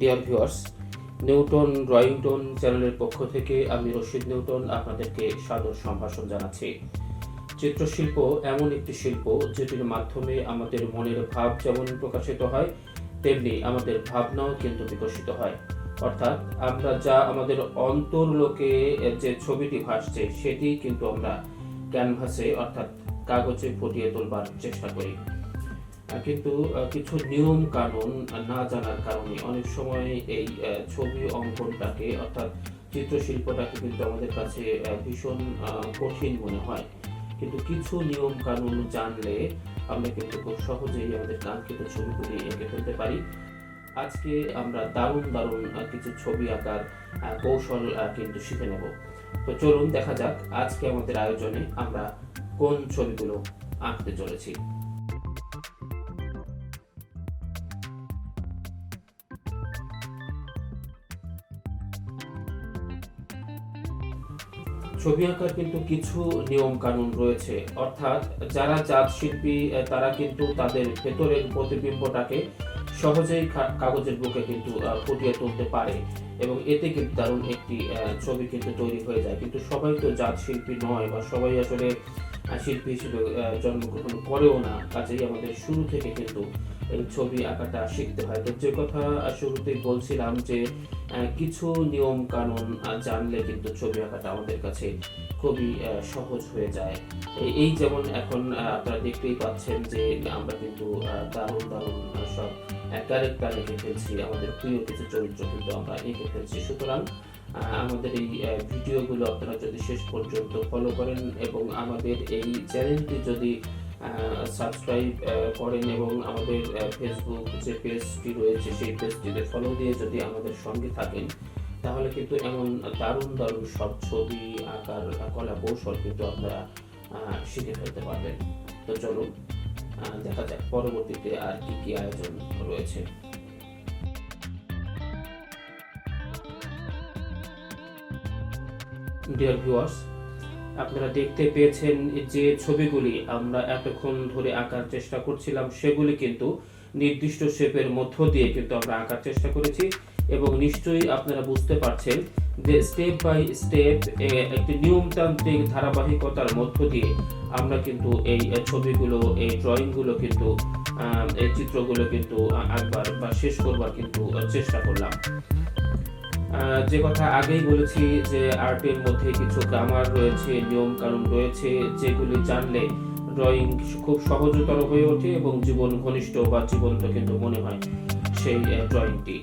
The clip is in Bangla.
Dear viewers, Newton drawing tone চ্যানেলের পক্ষ থেকে আমি রশিদ নিউটন আপনাদেরকে সাদর সম্ভাষণ জানাচ্ছি। চিত্রশিল্প এমন একটি শিল্প যেটির মাধ্যমে আমাদের মনের ভাব যেমন প্রকাশিত হয়, তেমনি আমাদের ভাবনাও কিন্তু বিকশিত হয়। অর্থাৎ আমরা যা আমাদের অন্তর্লোকে যে ছবিটি ভাসছে সেটি কিন্তু আমরা ক্যানভাসে অর্থাৎ কাগজে ফুটিয়ে তোলবার চেষ্টা করি। কিন্তু কিছু নিয়ম কানুন না জানার কারণে অনেক সময় এই ছবি অঙ্কনটাকে অর্থাৎ চিত্রশিল্পটাকে কিন্তু আমাদের কাছে ভীষণ কঠিন মনে হয়। কিন্তু কিছু নিয়ম কানুন জানলে আমরা কিন্তু খুব সহজেই আমাদের কাঙ্ক্ষিত ছবিগুলি এঁকে ফেলতে পারি। আজকে আমরা দারুণ দারুণ কিছু ছবি আঁকার কৌশল কিন্তু শিখে নেব। তো চলুন দেখা যাক আজকে আমাদের আয়োজনে আমরা কোন ছবিগুলো আঁকতে চলেছি। ছবি আঁকার কিন্তু কিছু নিয়ম কানুন রয়েছে, অর্থাৎ যারা জাত শিল্পী তারা কিন্তু তাদের ভেতরের প্রতিবিম্বটাকে সহজেই কাগজের বুকে কিন্তু ফুটিয়ে তুলতে পারে এবং এতে কিন্তু দারুণ একটি ছবি কিন্তু তৈরি হয়ে যায়। কিন্তু সবাই তো জাত শিল্পী নয় বা সবাই আসলে শিল্পী হিসেবে জন্মগ্রহণ করেও না, কাজেই আমাদের শুরু থেকে কিন্তু এই ছবি আঁকাটা শিখতে হয়। তো যে কথা শুরুতেই বলছিলাম যে কিছু নিয়ম কানুন জানলে কিন্তু ছবি আঁকাটা আমাদের কাছে খুবই সহজ হয়ে যায়। এই যেমন এখন আপনারা দেখতেই পাচ্ছেন যে আমরা কিন্তু দারুণ দারুণ সব ক্যারেক্টার এঁকে ফেলছি, আমাদের প্রিয় কিছু চরিত্র কিন্তু আমরা এঁকে ফেলছি। সুতরাং আমাদের এই ভিডিওগুলো আপনারা যদি শেষ পর্যন্ত ফলো করেন এবং আমাদের এই চ্যানেলটি যদি সাবস্ক্রাইব করেন এবং আমাদের ফেসবুক যে পেজটি রয়েছে সেই পেজটিতে ফলো দিয়ে যদি আমাদের সঙ্গে থাকেন, তাহলে কিন্তু এমন দারুণ দারুণ সব ছবি আঁকার কলা কৌশল কিন্তু আপনারা শিখে ফেলতে পারবেন। তো চলুন দেখা যাক পরবর্তীতে আর কি কি আয়োজন রয়েছে। ডিয়ার ভিউয়ার্স, আপনারা দেখতে পেয়েছেন যে ছবিগুলি আমরা এতক্ষণ ধরে আঁকার চেষ্টা করছিলাম সেগুলি কিন্তু নির্দিষ্ট শেপের মধ্য দিয়ে কিন্তু আমরা আঁকার চেষ্টা করেছি এবং নিশ্চয়ই আপনারা বুঝতে পারছেন যে স্টেপ বাই স্টেপ একটি নিয়মতান্ত্রিক ধারাবাহিকতার মধ্য দিয়ে আমরা কিন্তু এই ছবিগুলো, এই ড্রয়িংগুলো কিন্তু এই চিত্রগুলো কিন্তু আঁকবার বা শেষ করবার কিন্তু চেষ্টা করলাম। যে কথা আগেই বলেছি যে আর্টের মধ্যে কিছু গ্রামার রয়েছে, নিয়ম কানুন রয়েছে, যেগুলি জানলে ড্রয়িং খুব সহজতর হয়ে ওঠে এবং জীবন ঘনিষ্ঠ বা জীবন্ত কিন্তু মনে হয় সেই ড্রয়িংটি।